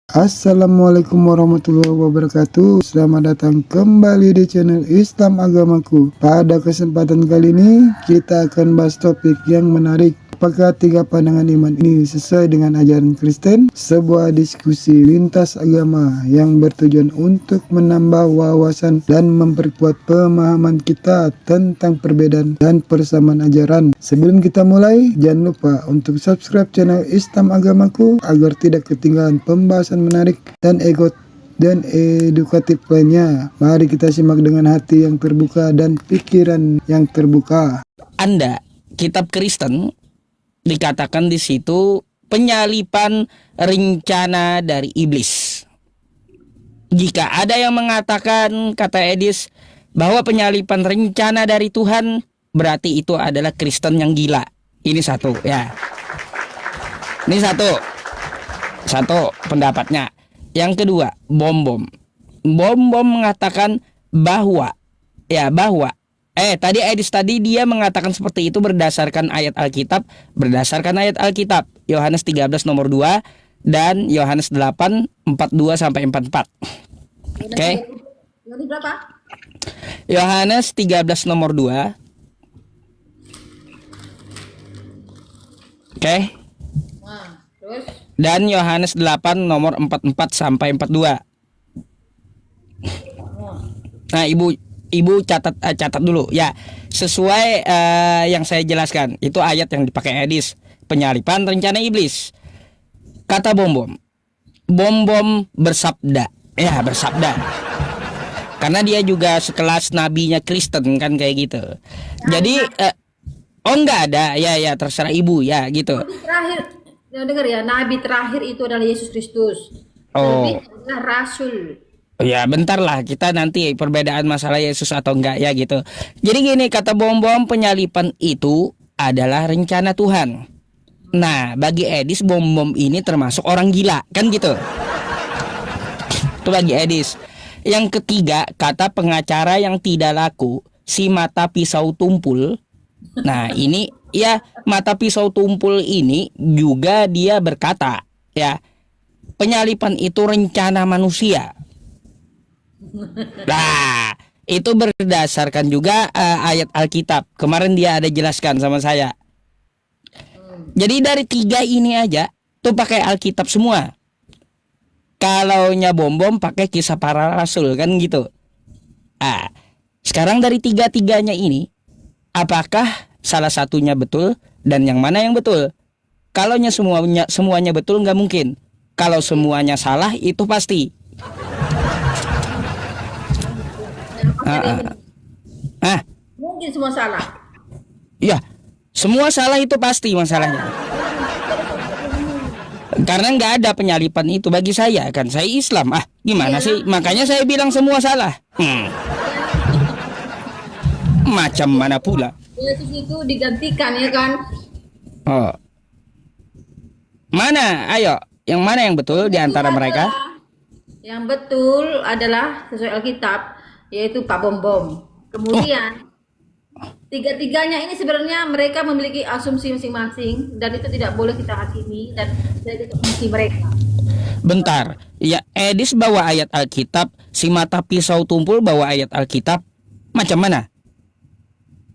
Assalamualaikum warahmatullahi wabarakatuh. Selamat datang kembali di channel Islam Agamaku. Pada kesempatan kali ini kita akan bahas topik yang menarik. Apakah tiga pandangan iman ini sesuai dengan ajaran Kristen? Sebuah diskusi lintas agama yang bertujuan untuk menambah wawasan dan memperkuat pemahaman kita tentang perbedaan dan persamaan ajaran. Sebelum kita mulai, jangan lupa untuk subscribe channel Islam Agamaku agar tidak ketinggalan pembahasan menarik dan edukatif lainnya. Mari kita simak dengan hati yang terbuka dan pikiran yang terbuka. Anda, kitab Kristen dikatakan di situ penyalipan rencana dari iblis. Jika ada yang mengatakan, kata Edis, bahwa penyalipan rencana dari Tuhan, berarti itu adalah Kristen yang gila. Ini satu, ya. Ini satu pendapatnya. Yang kedua, Bom mengatakan bahwa tadi Edis dia mengatakan seperti itu berdasarkan ayat Alkitab, Yohanes 13 nomor 2 dan Yohanes 8 42 sampai 44. Oke. Yohanes 13 nomor 2. Oke. Terus Dan Yohanes 8 nomor 44 sampai 42. Nah, Ibu catat dulu ya, sesuai yang saya jelaskan. Itu ayat yang dipakai Edis, penyalipan rencana iblis. Kata Bom bersabda, karena dia juga sekelas nabinya Kristen kan, kayak gitu. Jadi enggak ada, ya terserah Ibu ya gitu. nabi terakhir, dengar ya, nabi terakhir itu adalah Yesus Kristus. Oh. Nabi adalah rasul. Ya bentar lah, kita nanti perbedaan masalah Yesus atau enggak ya gitu. Jadi gini, kata Bom, penyalipan itu adalah rencana Tuhan. Nah, bagi Edis, Bom ini termasuk orang gila kan gitu. Itu bagi Edis. Yang ketiga, kata pengacara yang tidak laku, si mata pisau tumpul. Nah, ini ya, mata pisau tumpul ini juga dia berkata, ya, penyalipan itu rencana manusia. Nah, itu berdasarkan juga ayat Alkitab. Kemarin dia ada jelaskan sama saya. Jadi dari tiga ini aja tuh pakai Alkitab semua. Kalaunya Bom pakai kisah para rasul kan gitu. Sekarang dari tiga-tiganya ini, apakah salah satunya betul dan yang mana yang betul? Kalaunya semuanya betul nggak mungkin. Kalau semuanya salah itu pasti. Mungkin semua salah. Ya, semua salah itu pasti masalahnya. Karena nggak ada penyalipan itu bagi saya kan, saya Islam. Gimana sih? Makanya saya bilang semua salah. Macam mana pula? Yesus itu digantikan ya kan? Oh. Mana? Ayo, yang mana yang betul di antara mereka? Yang betul adalah sesuai Alkitab, yaitu Pak Bom. Kemudian tiga-tiganya ini sebenarnya mereka memiliki asumsi masing-masing dan itu tidak boleh kita hakimi dan jadi asumsi mereka. Bentar, ya Edis bawa ayat Alkitab, si mata pisau tumpul bawa ayat Alkitab, macam mana?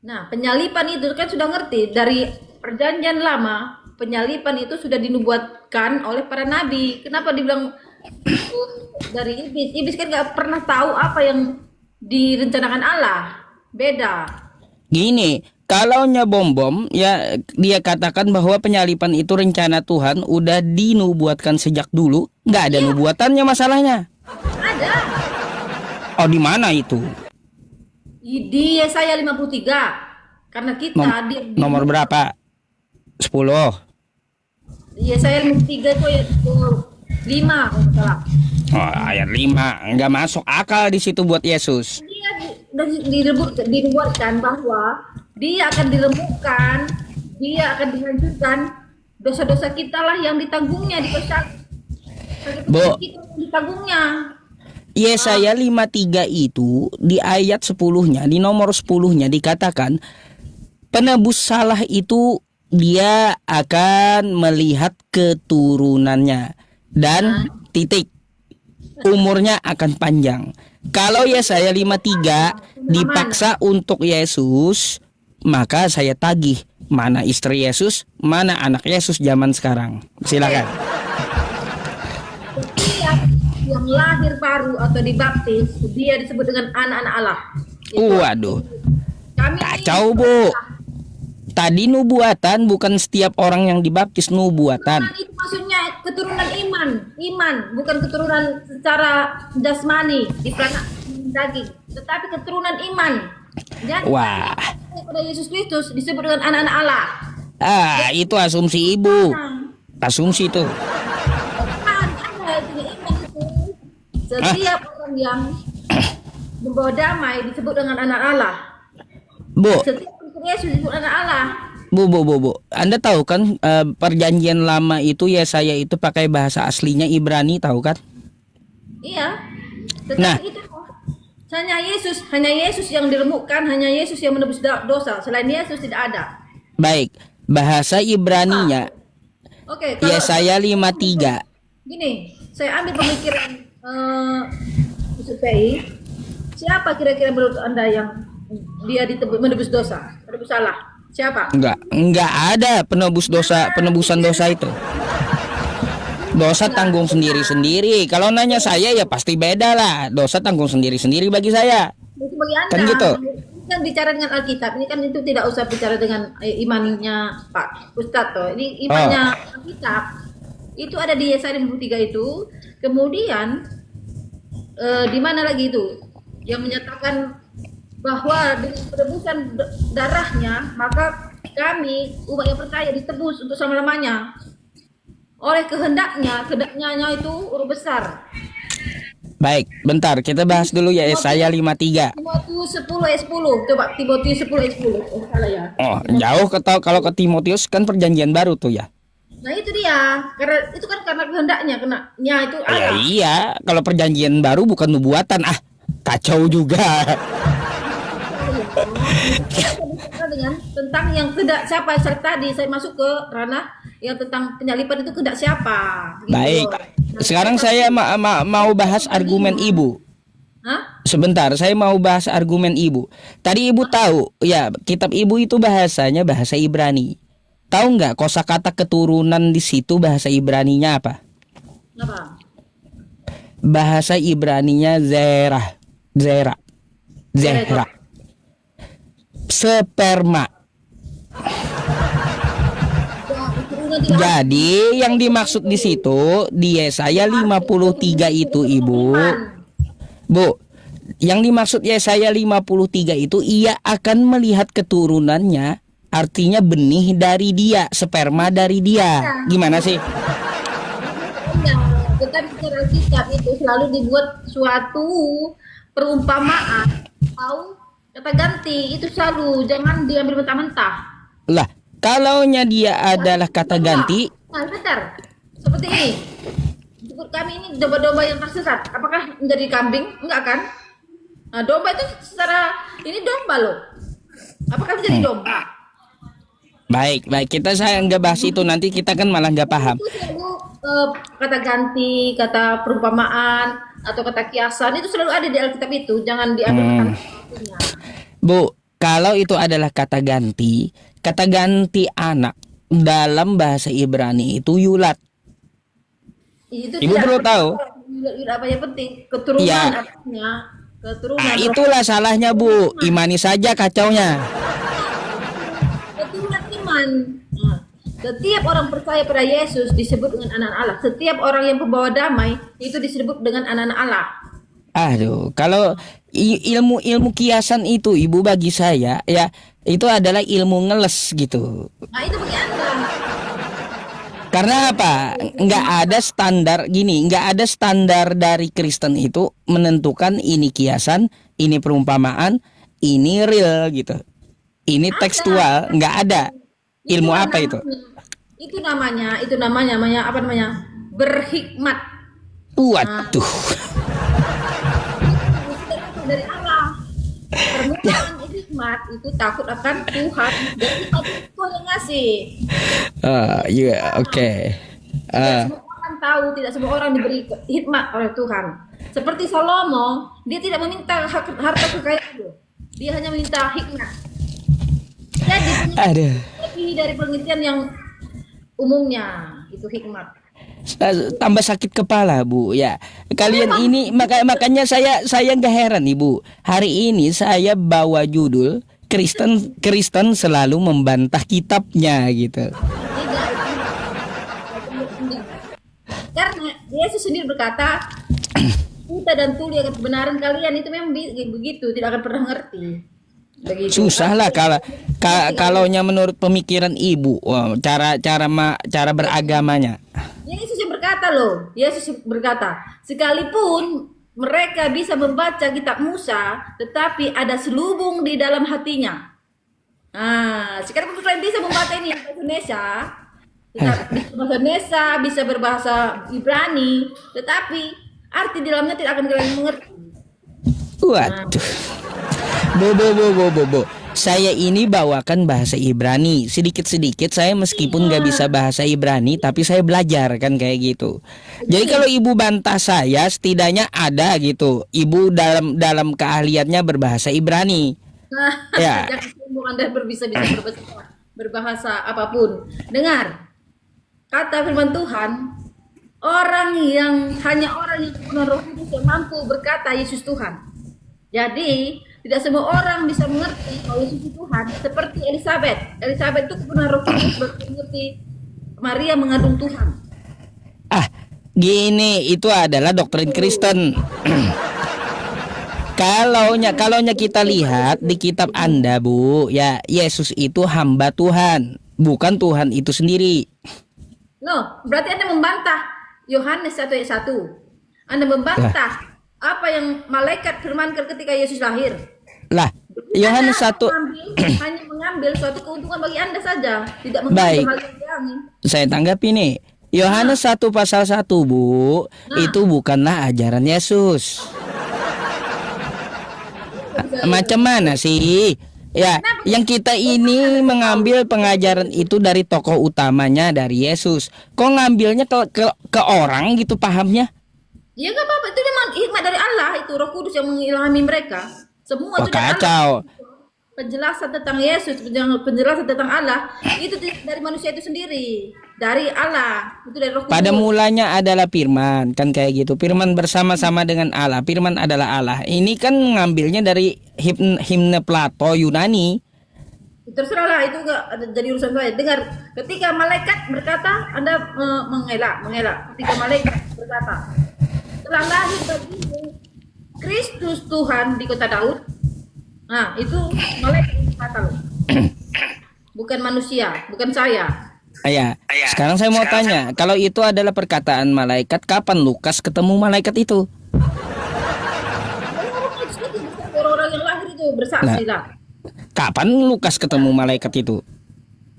Nah, penyalipan itu kan sudah ngerti dari perjanjian lama, penyalipan itu sudah dinubuatkan oleh para nabi. Kenapa dibilang dari iblis? Iblis kan nggak pernah tahu apa yang direncanakan Allah. Beda. Gini, kalaunya Bom ya dia katakan bahwa penyalipan itu rencana Tuhan udah dinubuatkan sejak dulu, nggak ada nubuatannya masalahnya. Ada. Oh, di mana itu? Di Yesaya 53. Karena kita di Nomor berapa? 10. Di Yesaya 53 itu ayat 5 kalau nggak salah. Oh, ayat 5 nggak masuk akal di situ buat Yesus. Dia dinubuatkan bahwa dia akan diremukkan, dia akan dihancurkan, dosa-dosa kita lah yang ditanggungnya, Bu. kita yang ditanggungnya. Yesaya 53 itu di ayat 10-nya, di nomor 10-nya dikatakan penebus salah itu dia akan melihat keturunannya dan titik. Umurnya akan panjang. Kalau Yesaya 53 dipaksa untuk Yesus, maka saya tagih mana istri Yesus, mana anak Yesus zaman sekarang. Silakan. Setiap yang lahir baru atau dibaptis, dia disebut dengan anak-anak Allah. Waduh, Kami kacau Bu. Tadi nubuatan, bukan setiap orang yang dibaptis nubuatan. Iman itu maksudnya keturunan iman, bukan keturunan secara jasmani di planet daging, tetapi keturunan iman. Jadi Wah, pada Yesus Kristus disebut dengan anak-anak Allah. itu asumsi ibu. Asumsi tuh. Kan ada itu iman itu. Setiap orang yang membawa damai disebut dengan anak Allah. Bu, Setiap Yesus disebut anak Allah. Bu. Anda tahu kan perjanjian lama itu Yesaya itu pakai bahasa aslinya Ibrani, tahu kan? Iya. Tetapi Nah. itu hanya Yesus yang diremukkan, hanya Yesus yang menebus dosa. Selain Yesus tidak ada. Baik, bahasa Ibraninya Oke, kalau Yesaya 53. gini, saya ambil pemikiran Yusufi. Siapa kira-kira menurut Anda yang dia menebus dosa, menebus salah? Siapa? Enggak ada penebusan dosa itu. Dosa tanggung sendiri-sendiri. Kalau nanya saya ya pasti beda lah. Dosa tanggung sendiri-sendiri bagi saya. Itu bagi Anda. Kan gitu. Ini kan bicara dengan Alkitab. Ini kan itu tidak usah bicara dengan imannya Pak Ustadz toh. Ini imannya Alkitab. Itu ada di Yesaya 53 itu. Kemudian di mana lagi itu? Yang menyatakan bahwa dengan penebusan darahnya maka kami umat yang percaya ditebus untuk selama-lamanya. Oleh kehendaknya itu huruf besar. Baik, bentar kita bahas dulu ya Yesaya 53. Timotius 10 ayat 10. Coba Timotius 10 ayat 10. Oh, salah ya. Oh, jauh kalau ke Timotius kan perjanjian baru tuh ya. Nah, itu dia. Karena itu kan karena kehendaknya, kenanya itu Ya Allah. iya, kalau perjanjian baru bukan nubuatan. Kacau juga. Dengan tentang yang tidak siapa tadi saya masuk ke ranah yang tentang penyalipan itu kehendak siapa. Gitu. Baik. Sekarang saya mau bahas argumen Ibu. Hah? Sebentar, saya mau bahas argumen Ibu. Tadi Ibu tahu, ya kitab Ibu itu bahasanya bahasa Ibrani. Tahu nggak kosakata keturunan di situ bahasa Ibraninya apa? Apa? Bahasa Ibraninya Zerah. Sperma. Jadi yang dimaksud di situ di Yesaya 53 itu Ibu. Bu, yang dimaksud Yesaya 53 itu ia akan melihat keturunannya, artinya benih dari dia, sperma dari dia. Gimana sih? Ya, tetapi secara kitab itu selalu dibuat suatu perumpamaan atau kata ganti, itu selalu jangan diambil mentah-mentah. Lah, kalaunya dia adalah kata ganti, Nah, bentar. Seperti ini. Untuk kami ini domba-domba yang tersesat. Apakah menjadi kambing? Enggak kan? Nah, domba itu secara ini domba loh. Apakah menjadi domba? baik, saya nggak bahas itu, nanti kita kan malah nggak paham. Itu selalu kata ganti, kata perumpamaan atau kata kiasan itu selalu ada di Alkitab itu. Jangan diambil artinya. Bu, kalau itu adalah kata ganti anak dalam bahasa Ibrani itu yulat. Itu Ibu tidak perlu penting. tahu. Tidak apa yang penting keturunan Ya. artinya keturunan. Itulah salahnya Bu, imani saja kacaunya. Keturunan iman. Nah, setiap orang percaya pada Yesus disebut dengan anak Allah. Setiap orang yang pembawa damai itu disebut dengan anak-anak Allah. Aduh, kalau ilmu kiasan itu Ibu bagi saya ya itu adalah ilmu ngeles gitu. Nah, itu bagi Anda. Karena apa? Nggak ada standar dari Kristen itu menentukan ini kiasan, ini perumpamaan, ini real gitu. Ini tekstual, nggak ada. Ilmu apa itu? Itu namanya apa namanya? Berhikmat. Waduh. Dari Allah. Permulaan hikmat itu takut akan Tuhan dan Tuhan yang ngasih. Iya, oke. Tidak semua orang tahu tidak semua orang diberi hikmat oleh Tuhan. Seperti Salomo, dia tidak meminta harta kekayaan itu. Dia hanya minta hikmat. Jadi Aduh. lebih dari pengertian yang umumnya itu hikmat. Tambah sakit kepala Bu ya. Kalian ini makanya saya nggak heran Ibu. Hari ini saya bawa judul Kristen selalu membantah kitabnya gitu. Tidak. Karena Yesus sendiri berkata, kita dan tuli akan kebenaran kalian itu memang begitu, tidak akan pernah ngerti. Begitu. Susah lah kalaunya menurut pemikiran Ibu. Wow, cara beragamanya. Yesus yang berkata loh, Yesus berkata, sekalipun mereka bisa membaca kitab Musa, tetapi ada selubung di dalam hatinya. Nah, sekalipun kalian bisa membaca ini bahasa Indonesia, bisa bahasa Indonesia, bisa berbahasa Ibrani, tetapi arti di dalamnya tidak akan kalian mengerti. Waduh. Bo. Saya ini bawakan bahasa Ibrani. Sedikit-sedikit saya meskipun nggak bisa bahasa Ibrani, tapi saya belajar kan kayak gitu. Jadi kalau Ibu bantah saya, setidaknya ada gitu. Ibu dalam keahliannya berbahasa Ibrani. Ya. Jangan sombong Anda bisa berbahasa apapun. Dengar, kata firman Tuhan, hanya orang yang penuh Roh Kudus yang mampu berkata Yesus Tuhan. Jadi tidak semua orang bisa mengerti kalau Yesus itu Tuhan. Seperti Elizabeth itu kepenuhan Roh Kudus mengerti Maria mengandung Tuhan. Gini, itu adalah doktrin Kristen. Kalaunya kita lihat di kitab Anda Bu, ya Yesus itu hamba Tuhan, bukan Tuhan itu sendiri. No, berarti Anda membantah Yohanes 1 ayat 1. Anda membantah apa yang malaikat firmankan ketika Yesus lahir. Lah, Yohanes 1 hanya mengambil suatu keuntungan bagi Anda saja, tidak mengambil hal yang saya tanggapi nih. Yohanes 1 pasal 1 Bu, itu bukanlah ajaran Yesus. Macam mana sih? Ya, yang kita ini mengambil pengajaran itu dari tokoh utamanya, dari Yesus. Kok ngambilnya ke orang gitu pahamnya? Ya nggak apa-apa, itu memang hikmat dari Allah, itu Roh Kudus yang mengilhami mereka. Semua itu dari kacau. Allah. Penjelasan tentang Yesus, penjelasan tentang Allah itu dari manusia itu sendiri, dari Allah, itu dari Roh Kudus. Pada mulanya adalah firman, kan kayak gitu. Firman bersama-sama dengan Allah. Firman adalah Allah. Ini kan ngambilnya dari himne Plato Yunani. Terserahlah, itu enggak jadi urusan saya. Dengar, ketika malaikat berkata, Anda mengelak. Ketika malaikat berkata, telah lahir bagimu Kristus Tuhan di kota Daud. Nah, itu malaikat berkata loh. Bukan manusia, bukan saya. Ya, sekarang saya mau tanya, kalau itu adalah perkataan malaikat, kapan Lukas ketemu malaikat itu? Orang yang lahir itu bersaksi lah. Kapan Lukas ketemu malaikat itu?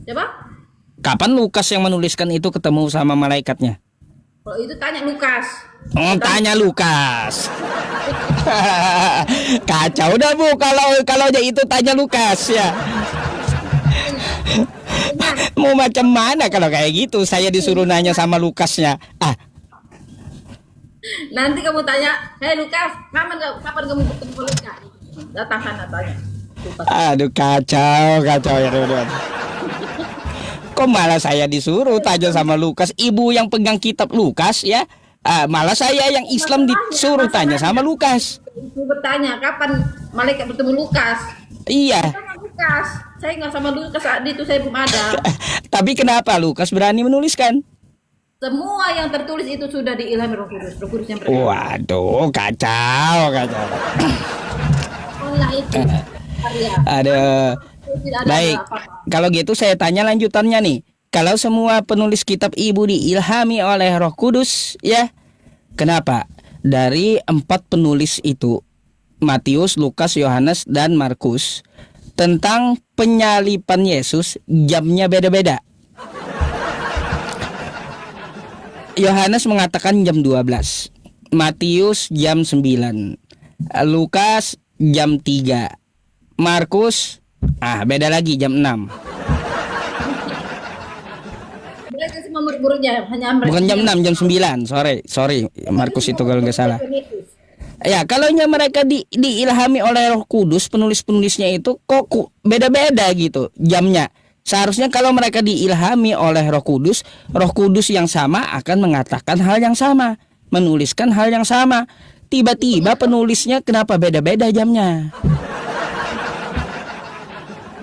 Siapa? Kapan Lukas yang menuliskan itu ketemu sama malaikatnya? Kalau itu tanya Lukas. Tanya Lukas. Kacau dah Bu, kalau itu tanya Lukas ya. Mau macam mana kalau kayak gitu? Saya disuruh nanya sama Lukasnya. Nanti kamu tanya, hei Lukas, kapan kamu bertemu Lukas? Datang sana tanya. Aduh, kacau ya teman-teman. Kok malah saya disuruh tanya sama Lukas? Ibu yang pegang kitab Lukas ya. Malah saya yang Islam disuruh tanya sama Lukas. Ibu bertanya kapan malaikat bertemu Lukas? Iya. Tanya Lukas. Saya nggak sama Lukas saat itu, saya belum ada. Tapi kenapa Lukas berani menuliskan? Semua yang tertulis itu sudah diilhami Roh Kudus yang berkata. Waduh, kacau. Allah itu. Ada. Baik. Kalau gitu saya tanya lanjutannya nih. Kalau semua penulis kitab Ibu diilhami oleh Roh Kudus, ya, kenapa dari 4 penulis itu, Matius, Lukas, Yohanes, dan Markus, tentang penyalipan Yesus jamnya beda-beda? Yohanes mengatakan jam 12, Matius jam 9, Lukas jam 3, Markus beda lagi jam 6. Mereka semua liburnya, hanya mereka. Bukan jam 6, jam 9 sore. Sorry, Markus itu kalau nggak salah. Ya, kalau mereka diilhami oleh Roh Kudus, penulis-penulisnya itu kok beda-beda gitu jamnya. Seharusnya kalau mereka diilhami oleh Roh Kudus yang sama akan mengatakan hal yang sama, menuliskan hal yang sama. Tiba-tiba penulisnya kenapa beda-beda jamnya?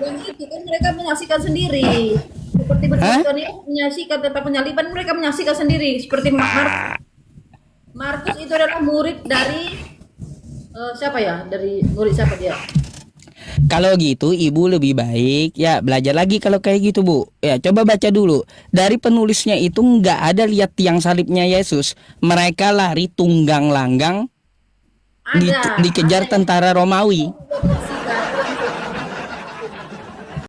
Yang itu kan mereka menyaksikan sendiri. Seperti berita ini menyaksikan tentang penyaliban, mereka menyaksikan sendiri. Seperti Markus itu adalah murid dari siapa ya? Dari murid siapa dia? Kalau gitu ibu lebih baik ya belajar lagi kalau kayak gitu bu. Ya coba baca dulu. Dari penulisnya itu nggak ada lihat tiang salibnya Yesus. Mereka lari tunggang langgang Ada. dikejar tentara Romawi.